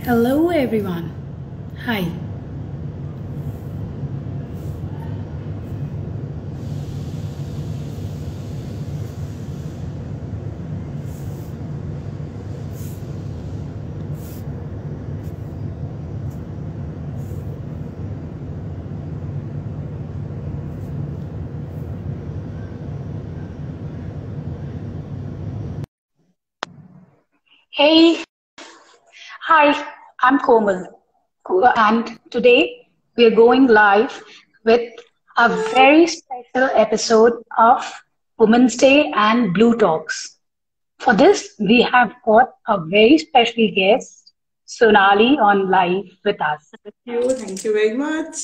Hello everyone. Hi. Hey, hi, I'm Komal. And today we're going live with a very special episode of Women's Day and Blue Talks. For this, we have got a very special guest, Sonali, on live with us. Thank you very much.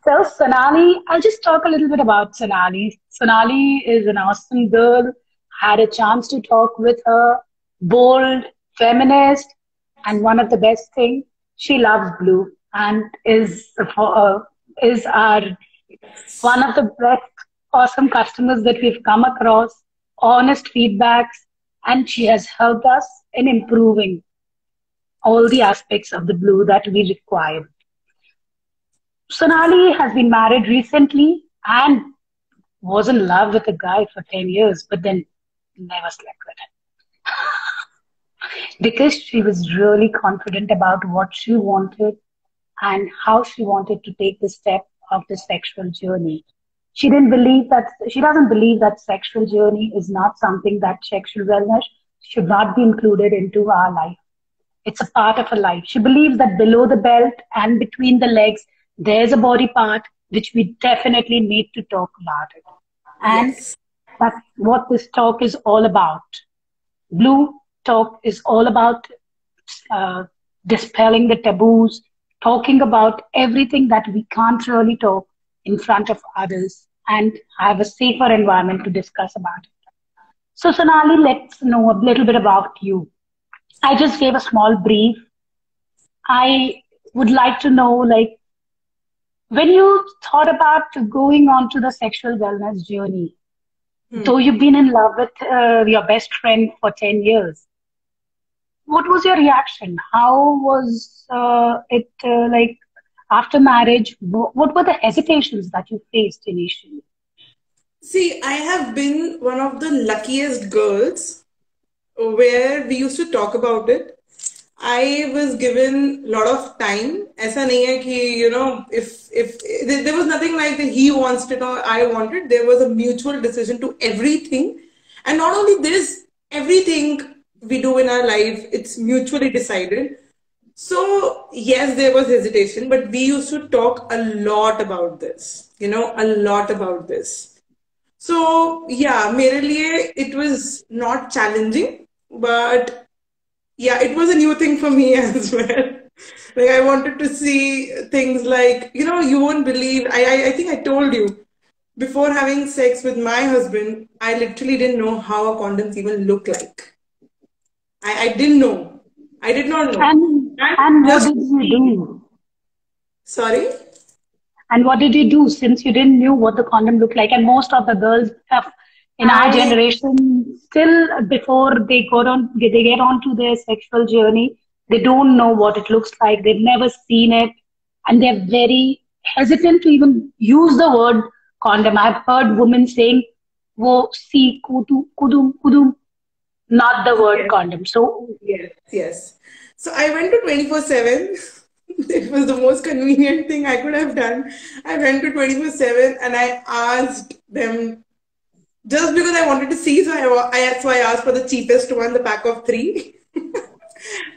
So, Sonali, I'll just talk a little bit about Sonali. Sonali is an awesome girl. Had a chance to talk with her, bold, feminist, and one of the best thing, she loves blue and is our one of the best awesome customers that we've come across. Honest feedbacks, and she has helped us in improving all the aspects of the blue that we require. Sonali has been married recently and was in love with a guy for 10 years, but then never slept with him because she was really confident about what she wanted and how she wanted to take the step of the sexual journey. She doesn't believe that sexual journey is not something that sexual wellness should not be included into our life. It's a part of her life. She believes that below the belt and between the legs, there's a body part which we definitely need to talk about it. And Yes. that's what this talk is all about. Blue talk is all about uh, dispelling the taboos, talking about everything that we can't really talk in front of others and have a safer environment to discuss about it. So, Sonali, let's know a little bit about you. I just gave a small brief. I would like to know, like, when you thought about going on to the sexual wellness journey, though you've been in love with your best friend for 10 years, what was your reaction? How was it like after marriage? What were the hesitations that you faced initially? See, I have been one of the luckiest girls where we used to talk about it. I was given a lot of time. ऐसा नहीं है कि if there was nothing like that he wants it or I wanted. There was a mutual decision to everything, and not only this, everything we do in our life it's mutually decided. So yes, there was hesitation, but we used to talk a lot about this. A lot about this. So yeah, मेरे लिए it was not challenging, but yeah, it was a new thing for me as well. Like I wanted to see things like you won't believe. I think I told you before having sex with my husband, I literally didn't know how a condoms even look like. I didn't know. I did not know. And what Just did you do? sorry. And what did you do since you didn't knew what the condom looked like? And most of the girls have, in our I generation, still before they get on to their sexual journey, they don't know what it looks like. They've never seen it, and they're very hesitant to even use the word condom. I've heard women saying, "Wo si kudum kudum," not the word yes, condom. So yes, yes. So I went to 24/7. It was the most convenient thing I could have done. I went to 24/7 and I asked them just because I wanted to see. So I asked for the cheapest one, the pack of three.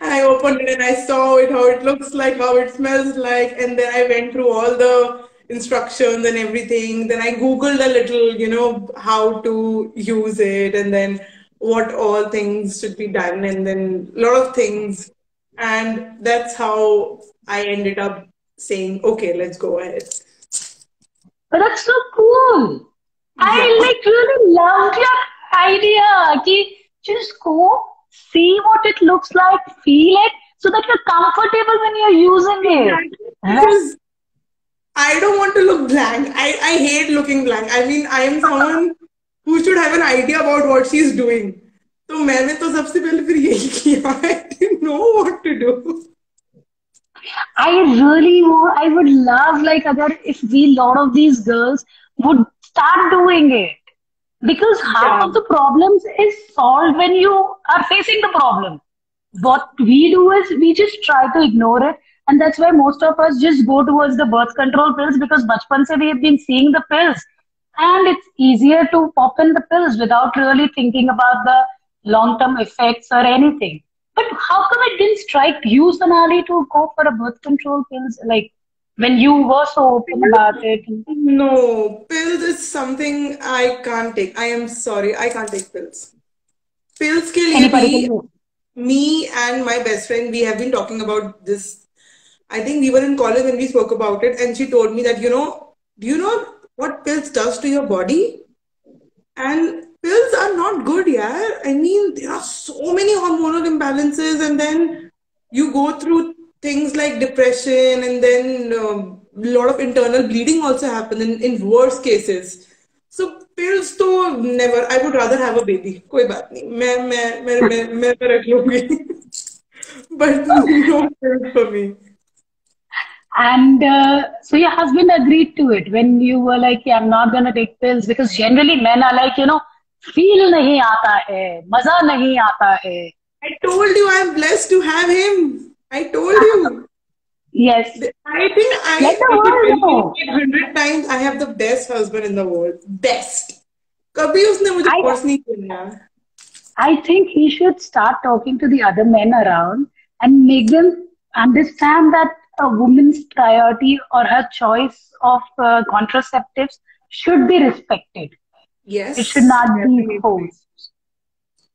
And I opened it and I saw it, how it looks like, how it smells like. And then I went through all the instructions and everything. Then I Googled a little, how to use it and then what all things should be done and then a lot of things. And that's how I ended up saying, okay, let's go ahead. but that's so cool. I Yeah. like really loved your idea. Ki just go see what it looks like, feel it, so that you're comfortable when you're using it. Exactly. Huh? Because I don't want to look blank. I hate looking blank. I mean, I am someone who should have an idea about what she's doing. तो मैंने तो सबसे पहले फिर यही किया. I didn't know what to do. I really want, I would love, like, agar if we, lot of these girls would start doing it. Because half Yeah. of the problems is solved when you are facing the problem. What we do is we just try to ignore it. And that's why most of us just go towards the birth control pills because bachpan se we have been seeing the pills. And it's easier to pop in the pills without really thinking about the long-term effects or anything. But how come it didn't strike you, Sonali, to go for a birth control pills? Like when you were so open about it. No, pills is something I can't take. I am sorry, I can't take pills. Pills के लिए Any भी particular? me and my best friend, we have been talking about this. I think we were in college when we spoke about it, and she told me that, do you know what pills does to your body? And pills are not good, yeah. I mean, there are so many hormonal imbalances, and then you go through things like depression, and then a lot of internal bleeding also happen in worse cases. So pills तो never. I would rather have a baby. कोई बात नहीं. मैं रख लूँगी. But no pills for me. And so your husband agreed to it when you were like, yeah, I'm not gonna take pills because generally men are like, feel nahi aata hai, maza nahi aata hai. I told you I'm blessed to have him. I told you. Yes. I think Let the if world it know. 100 times, I have the best husband in the world. Best. कभी उसने मुझे I, force नहीं किया. I think he should start talking to the other men around and make them understand that a woman's priority or her choice of contraceptives should be respected. It should Yes, not be definitely. forced.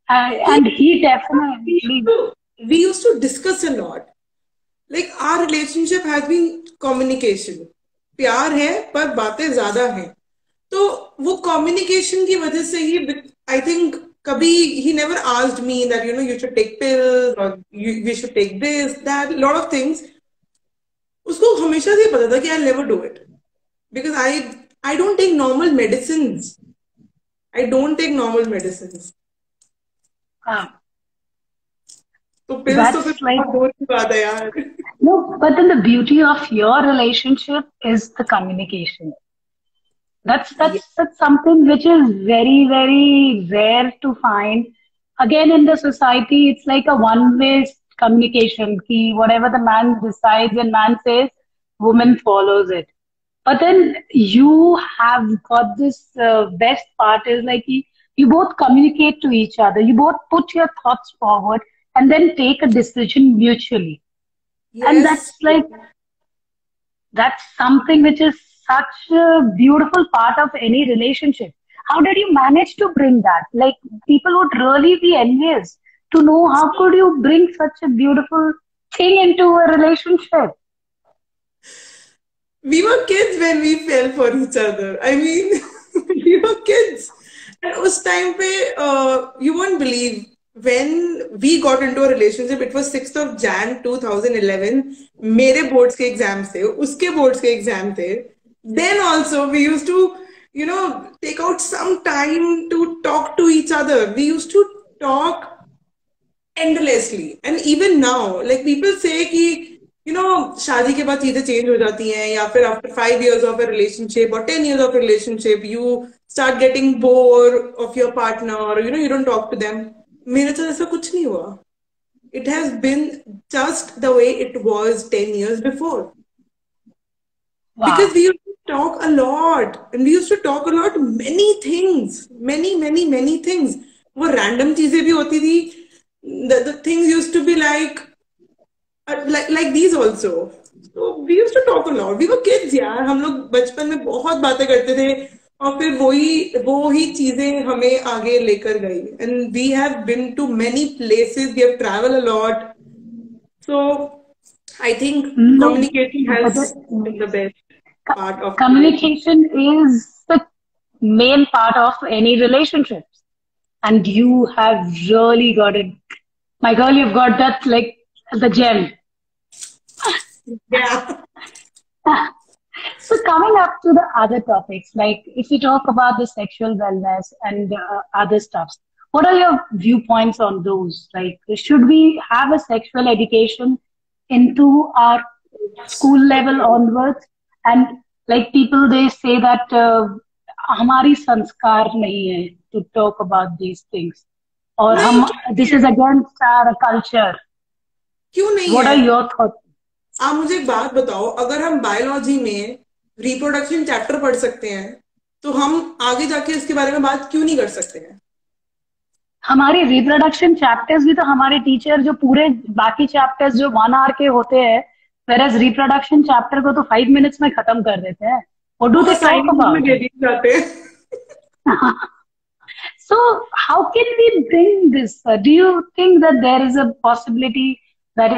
He, And he we used definitely, to we used to discuss a lot. Like our relationship has been communication. प्यार है पर बातें ज्यादा हैं. तो वो communication की वजह से ही I think कभी he never asked me that you should take pills or we should take this that lot of things. उसको हमेशा से पता था कि I'll never do it because I don't take normal medicines. I don't take normal medicines. uh, तो pills तो फिर that's like, बहुत दूर की बात है यार. no, but then the beauty of your relationship is the communication. That's something which is very, very rare to find. Again, in the society, it's like a one-way communication. Ki whatever the man decides and man says, woman follows it. But then you have got this best part is like you both communicate to each other. You both put your thoughts forward and then take a decision mutually. And Yes. that's something which is such a beautiful part of any relationship. How did you manage to bring that? Like people would really be envious to know how could you bring such a beautiful thing into a relationship? We were kids when we fell for each other. I mean, we were kids. And उस time पे, you won't believe, when we got into a relationship, it was 6th of Jan 2011. मेरे boards के exams थे, उसके boards के exam थे. Then also we used to, take out some time to talk to each other. We used to talk endlessly. And even now, like people say कि शादी के बाद चीजें चेंज हो जाती हैं या फिर after 5 years of a relationship or 10 years of a relationship you start getting bored of your partner or you don't talk to them. मेरे साथ ऐसा कुछ नहीं हुआ. It has been just the way it was 10 years before. Wow. Because we used to talk a lot and we used to talk a lot many things, many things. वो random चीजें भी होती थी. The things used to be like these also. So we used to talk a lot. We were kids यार. हम लोग बचपन में बहुत बातें करते थे और फिर वो ही चीजें हमें आगे लेकर गई. And we have been to many places. We have traveled a lot. So I think No, communication but has been the best part of communication is the main part of any relationships. And you have really got it. My girl, you've got that like the gem. Yeah. So coming up to the other topics, like if we talk about the sexual wellness and other stuffs, What are your viewpoints on those? Like, should we have a sexual education into our school level onwards? And like people, they say that हमारी संस्कार नहीं है to talk about these things, और नहीं, हम this is against our culture. क्यों नहीं What है? are your thoughts? आप मुझे एक बात बताओ, अगर हम बायोलॉजी में रिप्रोडक्शन चैप्टर पढ़ सकते हैं तो हम आगे जाके इसके बारे में बात क्यों नहीं कर सकते हैं? हमारे रिप्रोडक्शन चैप्टर्स भी तो हमारे टीचर जो पूरे बाकी चैप्टर्स जो 1 hour के होते हैं, whereas रिप्रोडक्शन चैप्टर को तो 5 minutes में खत्म कर देते हैं. What do they talk about? जाते हैं. So how can we bring this? Do you think that there is a possibility that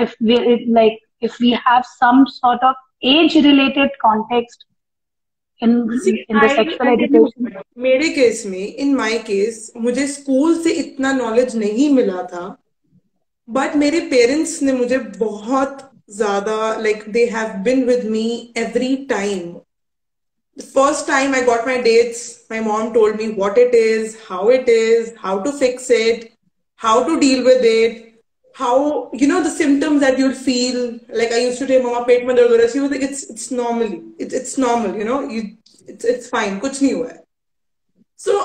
if we have some sort of age-related context in the sexual education? मेरे case में, in my case, मुझे school से इतना knowledge नहीं मिला था, but मेरे parents ने मुझे बहुत ज्यादा, like they have been with me every time. The first time I got my dates, my mom told me what it is, how to fix it, how to deal with it, how, you know, the symptoms that you'll feel. Like I used to say, Mama, pet mein dard ho raha hai. She was like, it's normal. It's normal, you know, it's fine. Kuch nahi hua hai. So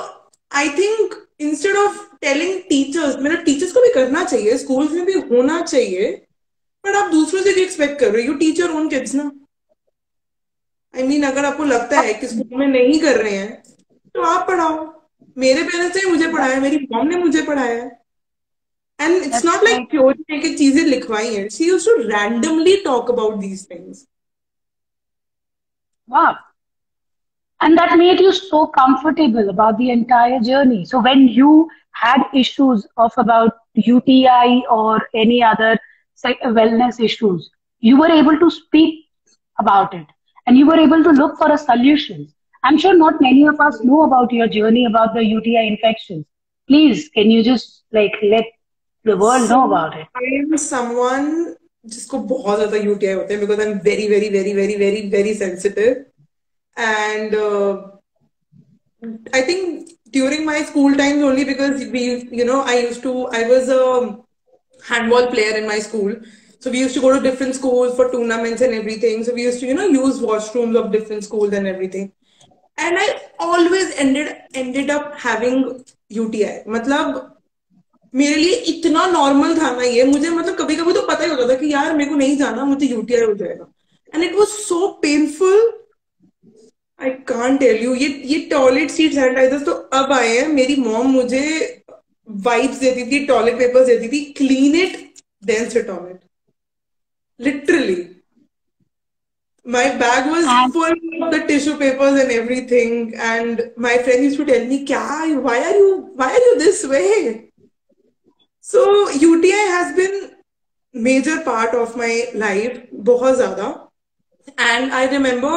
I think instead of telling teachers, मतलब teachers को भी करना चाहिए, schools में भी होना चाहिए, but आप दूसरों से भी expect कर रहे हो. You teach your own kids ना. I mean, अगर आपको लगता है कि स्कूल में नहीं कर रहे हैं तो आप पढ़ाओ. मेरे पेरेंट्स ने मुझे पढ़ाया, मेरी मॉम ने मुझे पढ़ाया, and it's not like theory में कि चीजें लिखवाई हैं. She used to randomly talk about these things. Wow. And that made you so comfortable about the entire journey. So when you had issues of about UTI or any other wellness issues, you were able to speak about it and you were able to look for a solution. I'm sure not many of us know about your journey about the UTI infections. Please, can you just like let the world know about it? I am someone जिसको बहुत ज्यादा UTI होते हैं, because I'm very, very, very, very, very, very sensitive. And I think during my school times only, because we, you know, I was a handball player in my school. So we used to go to different schools for tournaments and everything. So we used to, you know, use washrooms of different schools and everything. And I always ended up having UTI. मतलब मेरे लिए इतना normal था ना ये, मुझे मतलब कभी कभी तो पता ही होता था कि यार मेरे को नहीं जाना, मुझे UTI हो जाएगा. And it was so painful, I can't tell you. ये टॉयलेट सीट सैनिटाइजर्स तो अब आए हैं. मेरी मॉम मुझे वाइप्स देती थी, टॉयलेट पेपर्स देती थी, clean it then sit on it. Literally my bag was full of the tissue papers and everything, and my friend used to tell me, why are you this way? So UTI has been major part of my life, बहुत ज़्यादा. And I remember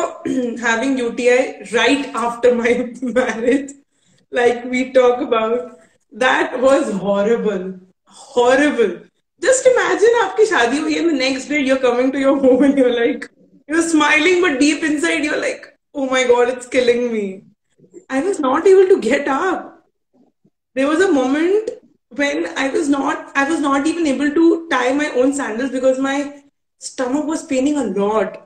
having UTI right after my marriage, like we talk about. That was horrible, horrible. Just imagine आपकी शादी हुई है, the next day you're coming to your home and you're like, you're smiling, but deep inside you're like, oh my God, it's killing me. I was not able to get up. There was a moment when I was not even able to tie my own sandals because my stomach was paining a lot.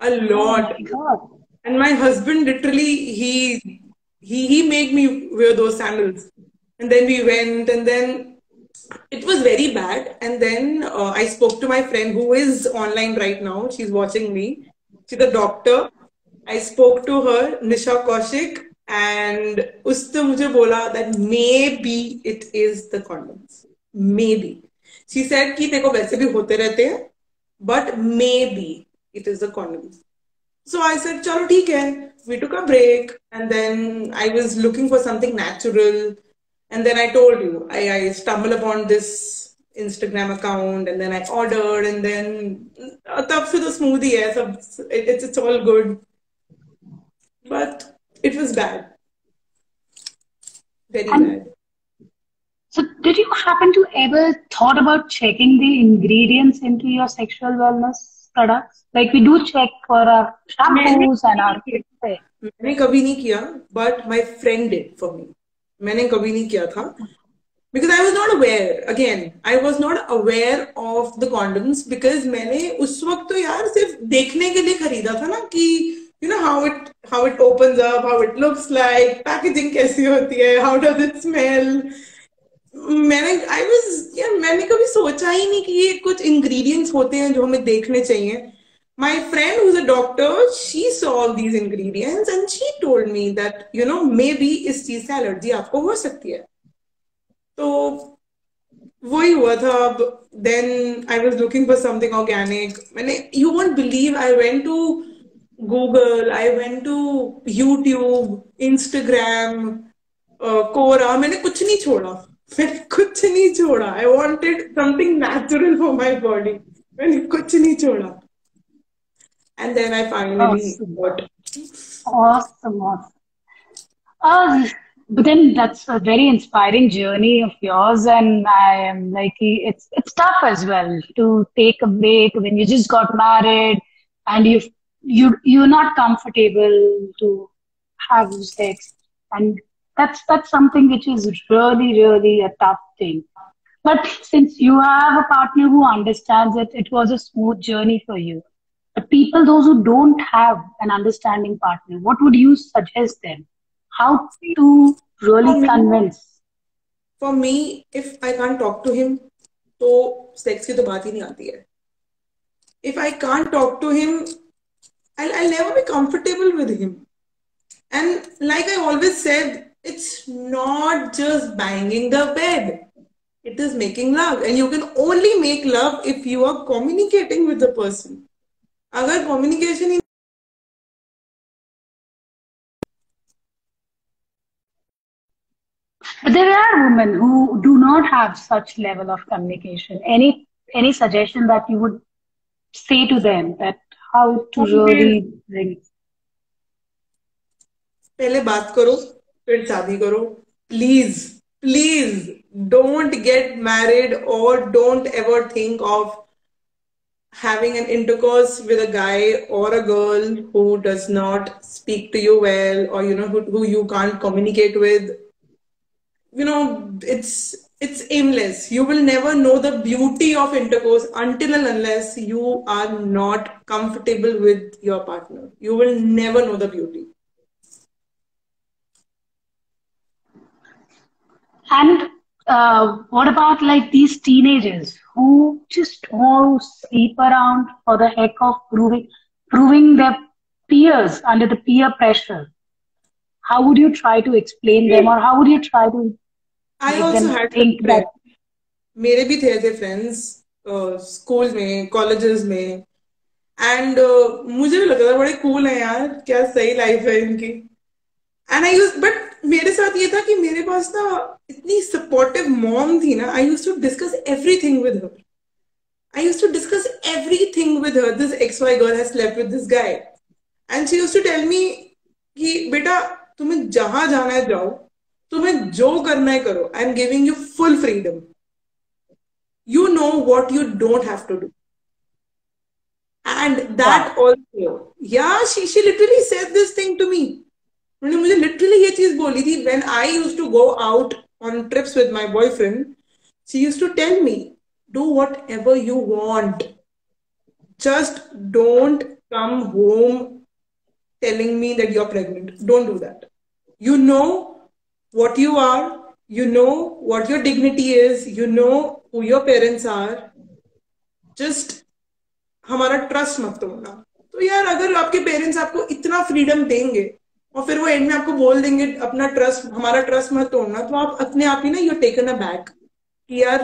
A lot. Oh my God. And my husband literally, he made me wear those sandals. And then we went, and then it was very bad. And then I spoke to my friend who is online right now. She's watching me. She's a doctor. I spoke to her, Nisha Kaushik, and उसने मुझे बोला that maybe it is the condoms. Maybe. She said कि देखो वैसे भी होते रहते हैं, but maybe it is the condoms. So I said, चलो ठीक है. We took a break, and then I was looking for something natural. And then I told you, I stumbled upon this Instagram account, and then I ordered, and then tab se to smoothie hai, it's all good. But it was bad. Very bad. So did you happen to ever thought about checking the ingredients into your sexual wellness products? Like we do check for our shampoos and our... मैंने कभी नहीं किया, but my friend did for me. मैंने कभी नहीं किया था. because I was not aware. Again, I was not aware of the condoms because मैंने उस वक्त तो यार सिर्फ देखने के लिए खरीदा था ना कि you know how it opens up, how it looks like, packaging कैसी होती है, how does it smell. मैंने कभी सोचा ही नहीं कि ये कुछ ingredients होते हैं जो हमें देखने चाहिए. My friend who's a doctor, she saw all these ingredients and she told me that maybe इस चीज से एलर्जी आपको हो सकती है. तो वही हुआ था. अब then I was looking for something organic. मैंने you won't believe I went to Google, I went to YouTube, Instagram, Quora. मैंने कुछ नहीं छोड़ा. मैंने कुछ नहीं छोड़ा. I wanted something natural for my body. मैंने कुछ नहीं छोड़ा. And then I finally got. Awesome. But then that's a very inspiring journey of yours, and I am like, it's tough as well to take a break when you just got married and you're not comfortable to have sex, and that's something which is really a tough thing. But since you have a partner who understands it, it was a smooth journey for you. But people, those who don't have an understanding partner, what would you suggest them? How to really convince? For me, if I can't talk to him, तो sex की तो बात ही नहीं आती है. If I can't talk to him, I'll never be comfortable with him. And like I always said, it's not just banging the bed. It is making love. And you can only make love if you are communicating with the person. अगर communication But there are women who do not have such level of communication. Any suggestion that you would say to them that how to really bring? पहले बात करो, फिर शादी करो. Please don't get married or don't ever think of having an intercourse with a guy or a girl who does not speak to you well, or who you can't communicate with. It's aimless. You will never know the beauty of intercourse until and unless you are not comfortable with your partner. You will never know the beauty. And what about like these teenagers who just want to sleep around for the heck of proving their peers under the peer pressure? How would you try to explain them, or how would you try to I also had think that? मेरे भी थे ऐसे friends school में, colleges में. And मुझे भी लगता था बड़े कूल हैं यार, क्या सही लाइफ है इनकी. एंड बट मेरे साथ ये था कि मेरे पास ना इतनी सपोर्टिव मॉम थी ना. I used to discuss everything with her. This XY girl has slept with this guy. And she used to tell me कि बेटा तुम्हें जहां जाना है जाओ, तुम्हें जो करना है करो. I am giving you full freedom. You know what you don't have to do. And that also, yeah, she literally said this thing to me. उन्होंने मुझे literally ये चीज बोली थी. When I used to go out on trips with my boyfriend, she used to tell me, do whatever you want. Just don't come home telling me that you're pregnant. Don't do that. You know what you are. You know what your dignity is. You know who your parents are. Just हमारा trust मत तोड़ना. तो यार अगर आपके parents आपको इतना freedom देंगे और फिर वो एंड में आपको बोल देंगे हमारा ट्रस्ट मत तोड़ना, तो आप अपने आप ही ना you're taken aback कि यार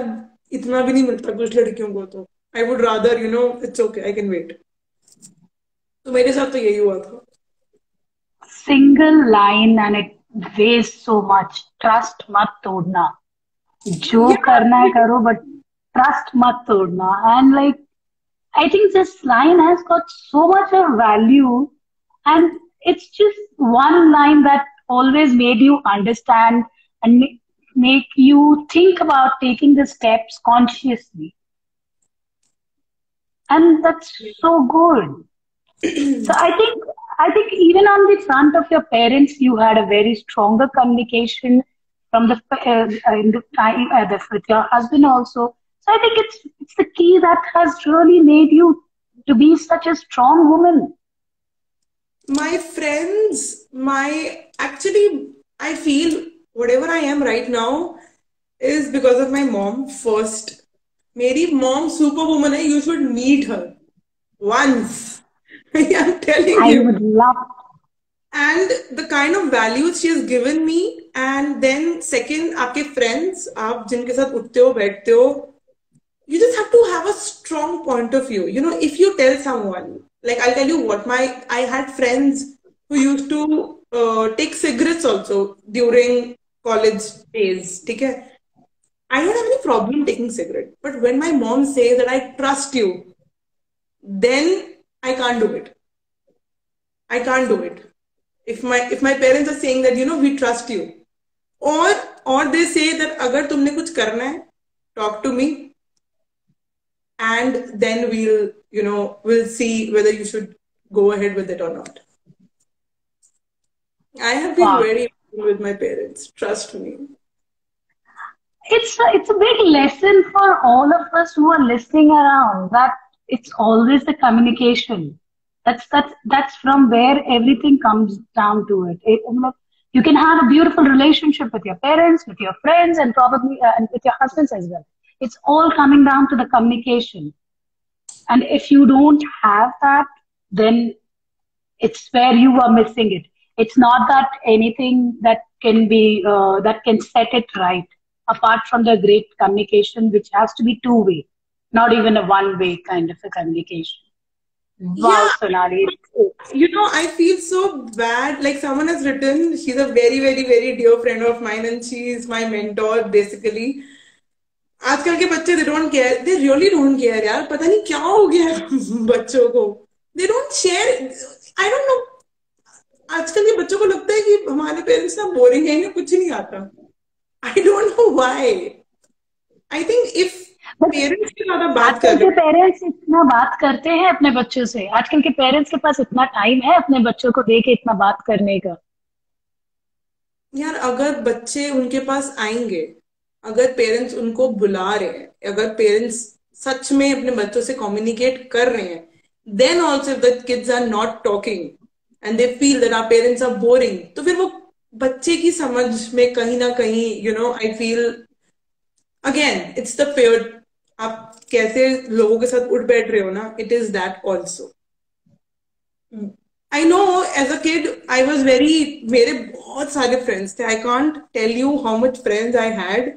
इतना भी नहीं मिलता कुछ लड़कियों को. तो I would rather it's okay, I can wait. तो मेरे साथ तो यही हुआ था. Single line and it weighs so much. Trust मत तोड़ना. जो करना है करो, but trust मत तोड़ना. And like, I think this line has got so much of value, and it's just one line that always made you understand and make you think about taking the steps consciously. And that's so good. So I think even on the front of your parents, you had a very stronger communication. from the in the time with your husband also. So I think it's the key that has really made you to be such a strong woman. My friends, my actually, I feel whatever I am right now is because of my mom first. मेरी mom superwoman है. You should meet her once. I'm telling I you. would love. And the kind of values she has given me, and then second, आपके friends, आप जिनके साथ उठते हो बैठते हो, you just have to have a strong point of view. You know, if you tell someone, like I'll tell you what, I had friends who used to take cigarettes also during college days. Okay? I don't have any problem taking cigarette, but when my mom says that I trust you, then I can't do it. I can't do it. If my parents are saying that, you know, we trust you, or they say that अगर तुमने कुछ करना है, talk to me, and then we'll see whether you should go ahead with it or not. I have been Wow. very open with my parents, trust me. It's a big lesson for all of us who are listening around that it's always the communication. That's from where everything comes down to it. You can have a beautiful relationship with your parents, with your friends, and probably and with your husbands as well. It's all coming down to the communication. And if you don't have that, then it's where you are missing it. It's not that anything that can be that can set it right. Apart from the great communication, which has to be two-way, not even a one-way kind of a communication. Wow, Yeah, Sonali. I feel so bad. Like someone has written, she's a very, very, very dear friend of mine, and she's my mentor basically. आजकल के बच्चे they don't care. They really don't care यार. पता नहीं क्या हो गया है बच्चों को. They don't share. I don't know. आजकल के बच्चों को लगता है कि हमारे पेरेंट्स ना बोरिंग है, इन्हें कुछ नहीं आता. I don't know why. I think if parents की ज्यादा बात कर आजकल के रहे हैं. पेरेंट्स इतना बात करते हैं अपने बच्चों से. आजकल के पेरेंट्स के पास इतना टाइम है अपने बच्चों को देके इतना बात करने का. यार अगर बच्चे उनके पास आएंगे, अगर पेरेंट्स उनको बुला रहे हैं, अगर पेरेंट्स सच में अपने बच्चों से कम्युनिकेट कर रहे हैं, then also the kids are not talking and they feel that our parents are boring, तो फिर वो बच्चे की समझ में कहीं ना कहीं I feel again it's the fair. आप कैसे लोगों के साथ उठ बैठ रहे हो ना, it is that also. I know as a kid I was very, मेरे बहुत सारे friends थे. I can't tell you how much friends I had,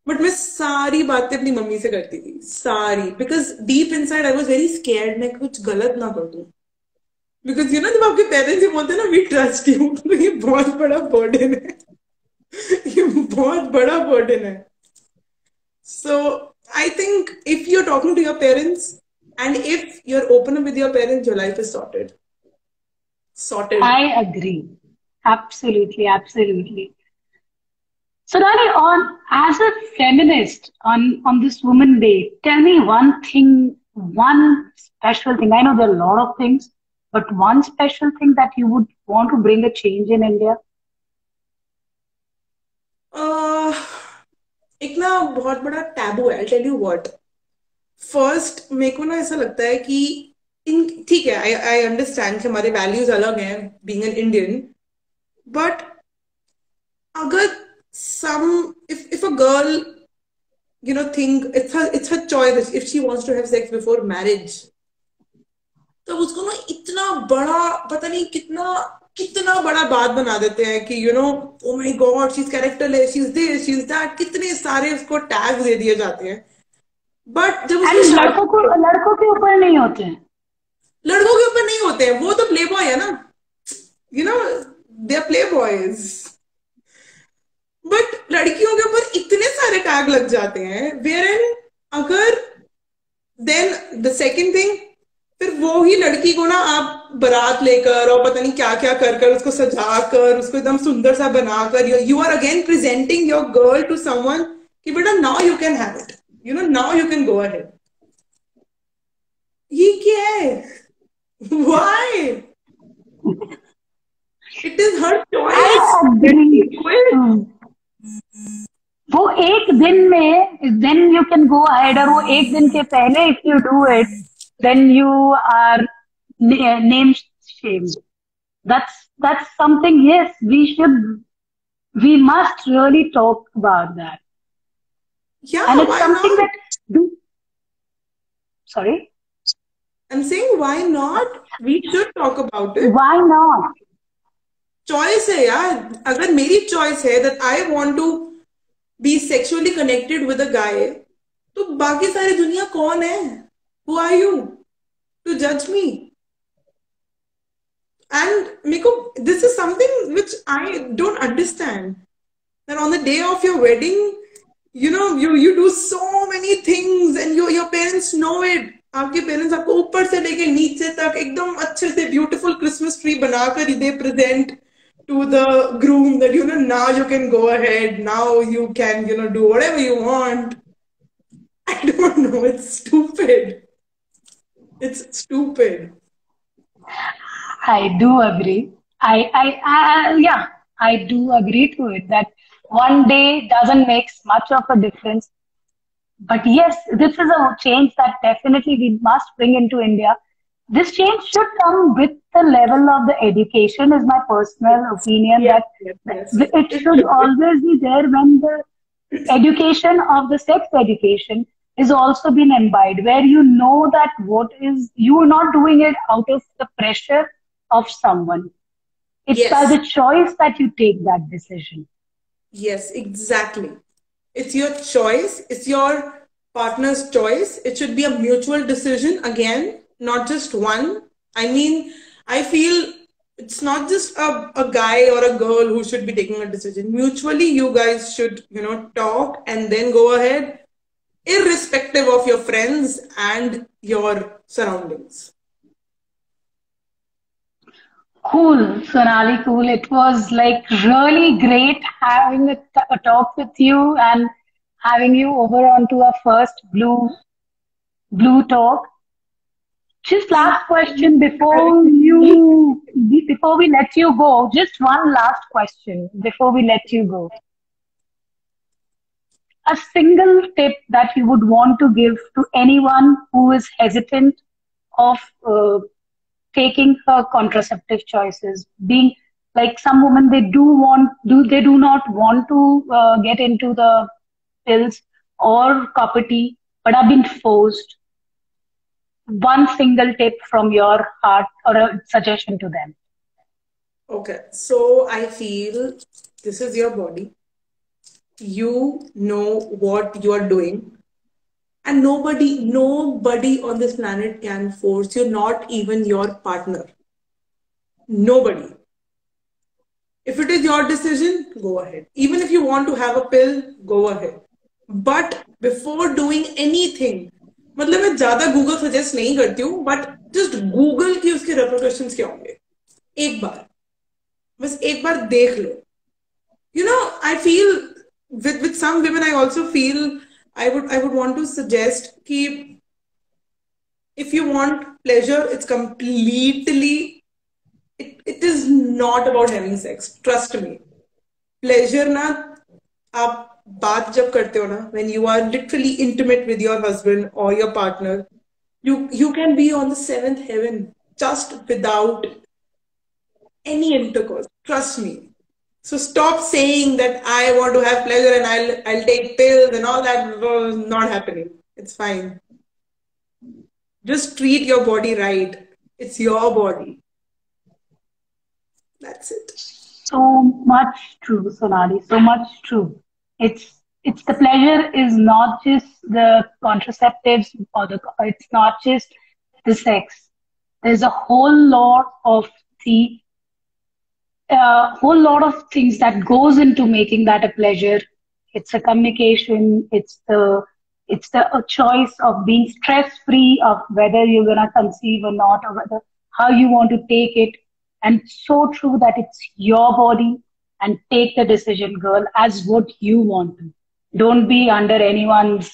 but मैं सारी बातें अपनी मम्मी से करती थी, सारी, because deep inside I was very scared मैं कुछ गलत ना कर दूं. Because जब आपके पेरेंट्स ये बोलते हैं ना we trust you, तो ये बहुत बड़ा burden है. ये बहुत बड़ा burden है. So I think if you're talking to your parents and if you're open up with your parents, your life is sorted. I agree. Absolutely, absolutely. So, Rani, as a feminist on this Women Day, tell me one thing, one special thing. I know there are a lot of things, but one special thing that you would want to bring a change in India? एक ना बहुत बड़ा taboo है. I'll tell you what. First, मेरे को ना ऐसा लगता है कि ठीक है, I understand कि हमारे values अलग हैं being an Indian, but अगर if a girl think it's her choice if she wants to have sex before marriage, तो उसको ना इतना बड़ा पता नहीं कितना बड़ा बात बना देते हैं कि oh my god, she's characterless, she's this, she's that, कितने सारे उसको टैग्स दे दिए जाते हैं. बट जब लड़कों के ऊपर नहीं होते हैं. लड़कों के ऊपर नहीं होते हैं, वो तो प्ले बॉय है ना, they are play boys. But लड़कियों के ऊपर इतने सारे टैग लग जाते हैं, वेयर एन अगर देन द सेकेंड थिंग, फिर वो ही लड़की को ना आप बारात लेकर और पता नहीं क्या क्या कर उसको सजा कर उसको एकदम सुंदर सा बनाकर you are again presenting your girl to someone कि बेटा now you can have it, now you can go ahead. ये क्या है? Why? It is her choice. वो एक दिन में, then you can go ahead, और वो एक दिन के पहले if you do it, then you are name shamed. That's something, yes, we must really talk about that. And Yeah, it's why something not? that do, sorry, I'm saying why not? We should talk about it. why not? Choice है यार. अगर मेरी choice है that I want to be sexually connected with a guy, तो बाकी सारी दुनिया कौन है? Who are you to judge me? And Miko, this is something which I don't understand. That on the day of your wedding, you do so many things and your parents know it. आपके parents आपको ऊपर से लेके नीचे तक एकदम अच्छे से ब्यूटीफुल क्रिसमस ट्री बनाकर दे present to the groom that now you can go ahead, now you can do whatever you want. I don't know, it's stupid. It's stupid. I do agree. Yeah, I do agree to it that one day doesn't make much of a difference. But yes, this is a change that definitely we must bring into India. This change should come with the level of the education, is my personal opinion, Yes, that yes, yes. it should always be there when the education of the sex education is also been imbibed, where you know that what is, you are not doing it out of the pressure of someone. It's by Yes, the choice that you take that decision. yes, exactly. It's your choice, it's your partner's choice. It should be a mutual decision again, not just one. I mean, I feel it's not just a guy or a girl who should be taking a decision. Mutually, you guys should, talk and then go ahead, irrespective of your friends and your surroundings. Cool, Sonali, cool. It was like really great having a talk with you and having you over onto our first blue talk. Just Thank last you question for having me. before we let you go. Just one last question before we let you go. A single tip that you would want to give to anyone who is hesitant of taking her contraceptive choices, being like some women, they do not want to get into the pills or copper tea, but have been forced. One single tip from your heart or a suggestion to them. Okay, so I feel this is your body. You know what you are doing, and nobody on this planet can force you, not even your partner. Nobody. If it is your decision, go ahead. Even if you want to have a pill, go ahead. But before doing anything, मतलब मैं ज्यादा Google suggest नहीं करती हूँ, but just Google की उसके repercussions क्या होंगे एक बार, बस एक बार देख लो. I feel with some women, I also feel I would want to suggest कि if you want pleasure, it's completely, it is not about having sex. Trust me. Pleasure ना, आप बात जब करते हो ना, when you are literally intimate with your husband or your partner, you can be on the seventh heaven just without any intercourse. Trust me. So stop saying that I want to have pleasure and I'll take pills and all that. Not happening. It's fine. Just treat your body right. It's your body. That's it. So much true, Sonali. So much true. It's the pleasure is not just the contraceptives or it's not just the sex. There's a whole lot of things that goes into making that a pleasure. It's a communication. It's the a choice of being stress free of whether you're gonna conceive or not, or whether how you want to take it. And so true that it's your body, and take the decision, girl, as what you want to. Don't be under anyone's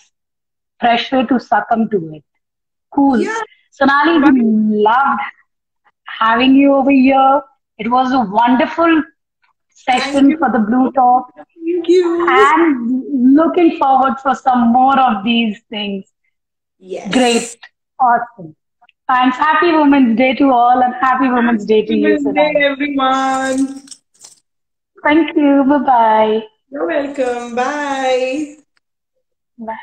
pressure to succumb to it. Cool. Yeah. Sonali, we loved having you over here. It was a wonderful Thank session you. for the Blue Talk, Thank you. and looking forward for some more of these things. Great. Yes. Awesome. Thanks. Happy Women's Day to all, and happy Women's Day to Happy you, Women's Day, Sunani. everyone. Thank you. Bye-bye. You're welcome. Bye. Bye.